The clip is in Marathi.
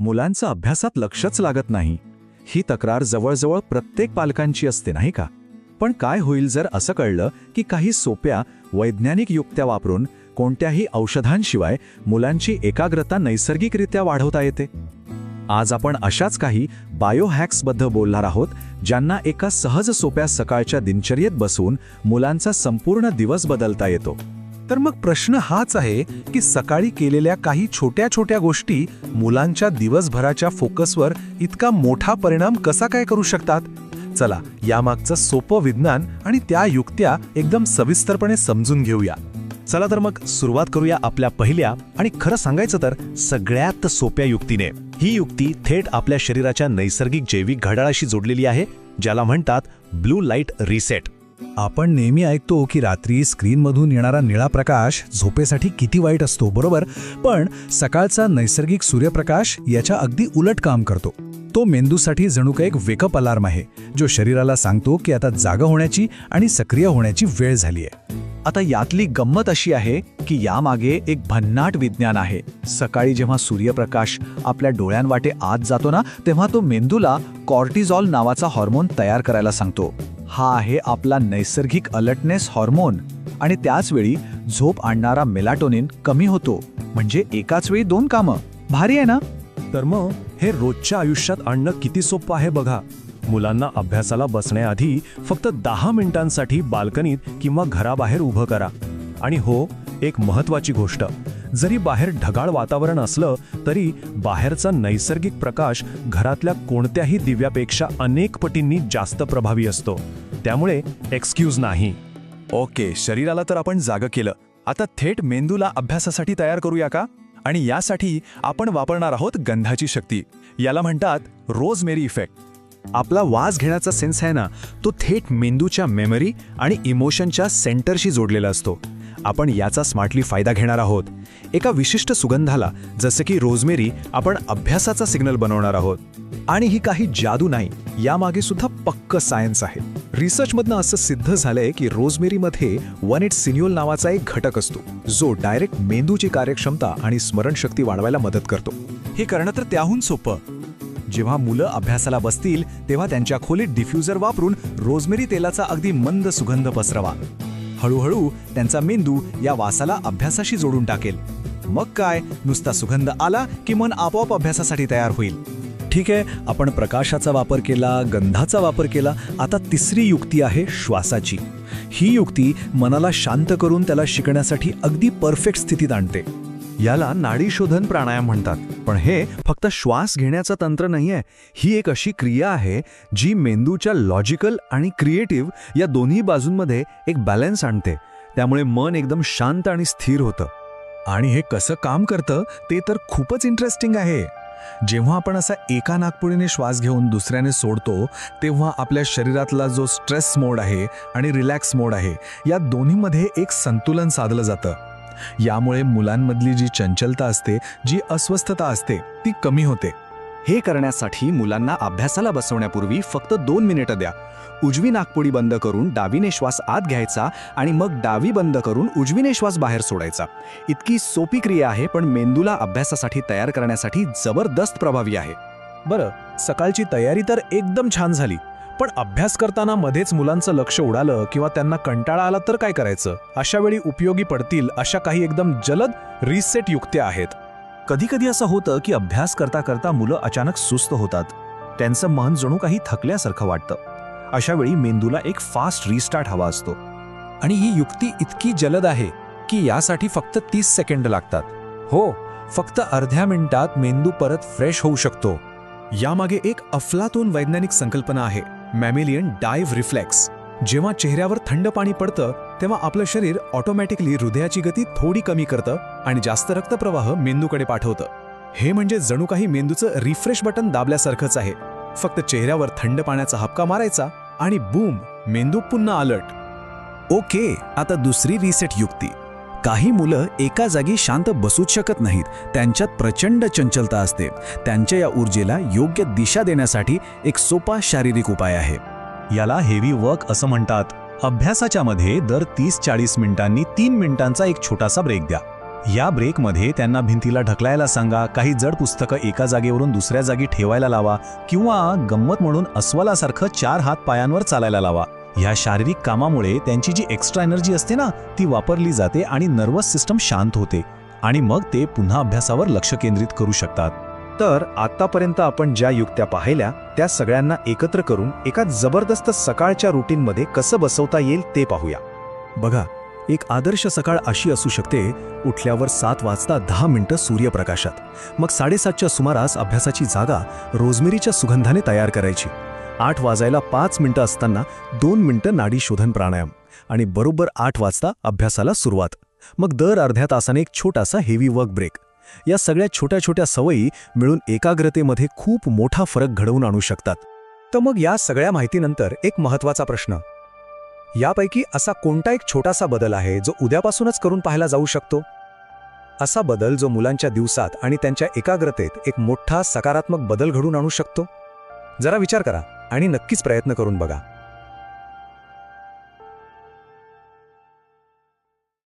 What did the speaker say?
मुलांचं अभ्यासात लक्षच लागत नाही, ही तक्रार जवळजवळ प्रत्येक पालकांची असते नाही का? पण काय होईल जर असं कळलं की काही सोप्या वैज्ञानिक युक्त्या वापरून कोणत्याही औषधांशिवाय मुलांची एकाग्रता नैसर्गिकरित्या वाढवता येते? आज आपण अशाच काही बायोहॅक्सबद्दल बोलणार आहोत, ज्यांना एका सहज सोप्या सकाळच्या दिनचर्येत बसवून मुलांचा संपूर्ण दिवस बदलता येतो. तर मग प्रश्न हाच आहे की सकाळी केलेल्या काही छोट्या छोट्या गोष्टी मुलांच्या दिवसभराच्या फोकसवर इतका मोठा परिणाम कसा काय करू शकतात? चला यामागचं सोपं विज्ञान आणि त्या युक्त्या एकदम सविस्तरपणे समजून घेऊया. चला तर मग सुरुवात करूया आपल्या पहिल्या आणि खरं सांगायचं तर सगळ्यात सोप्या युक्तीने. ही युक्ती थेट आपल्या शरीराच्या नैसर्गिक जैविक घड्याळाशी जोडलेली आहे, ज्याला म्हणतात ब्लू लाईट रिसेट. आपण नेहमी ऐकतो की रात्री स्क्रीनमधून येणारा निळा प्रकाश झोपेसाठी किती वाईट असतो, बरोबर? पण सकाळचा नैसर्गिक सूर्यप्रकाश याच्या अगदी उलट काम करतो. तो मेंदूसाठी जणू काही एक वेकअप अलार्म आहे, जो शरीराला सांगतो की आता जागा होण्याची आणि सक्रिय होण्याची वेळ झाली आहे. आता यातली गंमत अशी आहे की यामागे एक भन्नाट विज्ञान आहे. सकाळी जेव्हा सूर्यप्रकाश आपल्या डोळ्यांवाटे आत जातो ना, तेव्हा तो मेंदूला कॉर्टिझॉल नावाचा हार्मोन तयार करायला सांगतो. हा आहे आपला नैसर्गिक अलर्टनेस हार्मोन. आणि त्याच वेळी झोप आणणारा मेलाटोनिन कमी होतो. म्हणजे एकाच वेळी दोन कामं. भारी आहे ना? तर मग हे रोजच्या आयुष्यात आणणं किती सोपं आहे बघा. मुलांना अभ्यासाला बसण्याआधी फक्त 10 मिनिटांसाठी बाल्कनीत किंवा घराबाहेर उभं करा. आणि हो, एक महत्त्वाची गोष्ट, जरी बाहेर ढगाळ वातावरण असलं तरी बाहेरचा नैसर्गिक प्रकाश घरातल्या कोणत्याही दिव्यापेक्षा अनेक पटींनी जास्त प्रभावी असतो. त्यामुळे एक्सक्यूज नाही. ओके, शरीराला तर आपण जागं केलं. आता थेट मेंदूला अभ्यासासाठी तयार करूया का? आणि यासाठी आपण वापरणार आहोत गंधाची शक्ती. याला म्हणतात रोजमेरी इफेक्ट. आपला वास घेण्याचा सेन्स आहे ना, तो थेट मेंदूच्या मेमरी आणि इमोशनच्या सेंटरशी जोडलेला असतो. आपण याचा स्मार्टली फायदा घेणार आहोत. एका विशिष्ट सुगंधाला, जसे की रोजमेरी, आपण अभ्यासाचा सिग्नल बनवणार आहोत. आणि ही काही जादू नाही, यामागे सुद्धा पक्क सायन्स आहे. रिसर्चमधनं असं सिद्ध झालंय की रोजमेरीमध्ये 1,8-सिन्यूल नावाचा एक घटक असतो, जो डायरेक्ट मेंदूची कार्यक्षमता आणि स्मरणशक्ती वाढवायला मदत करतो. हे करणं तर त्याहून सोपं. जेव्हा मुलं अभ्यासाला बसतील तेव्हा त्यांच्या खोलीत डिफ्युजर वापरून रोजमेरी तेलाचा अगदी मंद सुगंध पसरवा. हळूहळू त्यांचा मेंदू या वासाला अभ्यासाशी जोडून टाकेल. मग काय, नुसता सुगंध आला की मन आपोआप अभ्यासासाठी तयार होईल. ठीक आहे, आपण प्रकाशाचा वापर केला, गंधाचा वापर केला. आता तिसरी युक्ती आहे श्वासाची. ही युक्ती मनाला शांत करून त्याला शिकण्यासाठी अगदी परफेक्ट स्थितीत आणते. याला नाडीशोधन प्राणायाम म्हणतात. पण हे फक्त श्वास घेण्याचं तंत्र नाहीये. ही एक अशी क्रिया आहे जी मेंदूच्या लॉजिकल आणि क्रिएटिव्ह या दोन्ही बाजूंमध्ये एक बॅलन्स आणते. त्यामुळे मन एकदम शांत आणि स्थिर होतं. आणि हे कसं काम करतं ते तर खूपच इंटरेस्टिंग आहे. जेव्हा आपण असा एका नाकपुडीने श्वास घेऊन दुसऱ्याने सोडतो, तेव्हा आपल्या शरीरातला जो स्ट्रेस मोड आहे आणि रिलॅक्स मोड आहे, या दोन्हीमध्ये एक संतुलन साधलं जातं. यामुळे मुलांमधली जी चंचलता असते, जी अस्वस्थता असते, ती कमी होते. हे करण्यासाठी मुलांना अभ्यासाला बसवण्यापूर्वी फक्त 2 मिनिटं द्या. उजवी नाकपुडी बंद करून डावीने श्वास आत घ्यायचा आणि मग डावी बंद करून उजवीने श्वास बाहेर सोडायचा. इतकी सोपी क्रिया आहे, पण मेंदूला अभ्यासासाठी तयार करण्यासाठी जबरदस्त प्रभावी आहे. बरं, सकाळची तयारी तर एकदम छान झाली, पण अभ्यास करताना मध्येच मुलांचं लक्ष उडालं किंवा त्यांना कंटाळा आला तर काय करायचं? अशा वेळी उपयोगी पडतील अशा काही एकदम जलद रिसेट युक्त्या आहेत. कधीकधी असं होतं की अभ्यास करता करता मुलं अचानक सुस्त होतात. त्यांचं मन जणू काही थकल्यासारखं वाटतं. अशा वेळी मेंदूला एक फास्ट रिस्टार्ट हवा असतो. आणि ही युक्ती इतकी जलद आहे की यासाठी फक्त 30 सेकंड लागतात. हो, फक्त अर्ध्या मिनिटात मेंदू परत फ्रेश होऊ शकतो. यामागे एक अफलातून वैज्ञानिक संकल्पना आहे, मॅमेलियन डायव्ह रिफ्लेक्स. जेव्हा चेहऱ्यावर थंड पाणी पडतं तेव्हा आपलं शरीर ऑटोमॅटिकली हृदयाची गती थोडी कमी करतं आणि जास्त रक्तप्रवाह मेंदूकडे पाठवतं. हे म्हणजे जणू काही मेंदूचं रिफ्रेश बटन दाबल्यासारखंच आहे. फक्त चेहऱ्यावर थंड पाण्याचा हपका मारायचा आणि बूम, मेंदू पुन्हा अलर्ट. ओके, आता दुसरी रिसेट युक्ती. काही मुलं एका जागी शांत बसूच शकत नाहीत. त्यांच्यात प्रचंड चंचलता असते. त्यांच्या या ऊर्जेला योग्य दिशा देण्यासाठी एक सोपा शारीरिक उपाय आहे. याला हेवी वर्क असं म्हणतात. अभ्यासाच्या मध्ये दर 30-40 मिनिटांनी 3 मिनिटांचा एक छोटासा ब्रेक द्या. या ब्रेकमध्ये त्यांना भिंतीला ढकलायला सांगा, काही जड पुस्तकं एका जागेवरून दुसऱ्या जागी ठेवायला लावा किंवा गंमत म्हणून अस्वलासारखं 4 हात पायांवर चालायला लावा. ह्या शारीरिक कामामुळे त्यांची जी एक्स्ट्रा एनर्जी असते ना, ती वापरली जाते आणि नर्वस सिस्टम शांत होते आणि मग ते पुन्हा अभ्यासावर लक्ष केंद्रित करू शकतात. तर आतापर्यंत आपण ज्या युक्त्या पाहिल्या त्या सगळ्यांना एकत्र करून एका जबरदस्त सकाळच्या रुटीनमध्ये कसं बसवता येईल ते पाहूया. बघा, एक आदर्श सकाळ अशी असू शकते: उठल्यावर 7 वाजता 10 मिनिटं सूर्यप्रकाशात, मग 7:30च्या सुमारास अभ्यासाची जागा रोजमेरीच्या सुगंधाने तयार करायची. 8 वाजायला 5 मिनिटं असताना 2 मिनिटं नाडी शोधन प्राणायाम आणि बरोबर 8 वाजता अभ्यासाला सुरुवात. मग दर अर्ध्या तासाने एक छोटासा हेवी वर्क ब्रेक. या सगळ्या छोट्या छोट्या सवयी मिळून एकाग्रतेमध्ये खूप मोठा फरक घडवून आणू शकतात. तर मग या सगळ्या माहितीनंतर एक महत्त्वाचा प्रश्न: यापैकी असा कोणता एक छोटासा बदल आहे जो उद्यापासूनच करून पाहायला जाऊ शकतो? असा बदल जो मुलांच्या दिवसात आणि त्यांच्या एकाग्रतेत एक मोठा सकारात्मक बदल घडवून आणू शकतो? जरा विचार करा आणि नक्कीच प्रयत्न करून बघा.